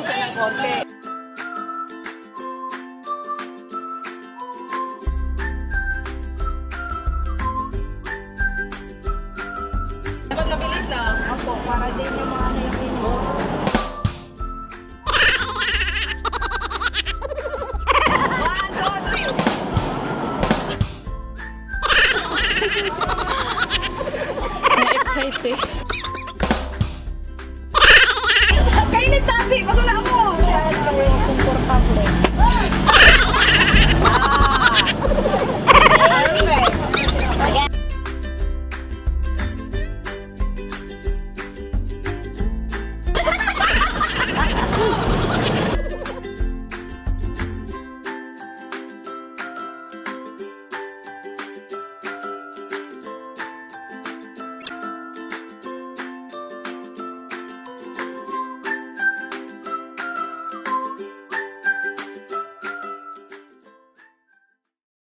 siya ng konti. Dapat mabilis na. Opo, para din yung mga nayakinin. Na-excited. Kainit tabi! Wala mo! Kaya lang yung komportable.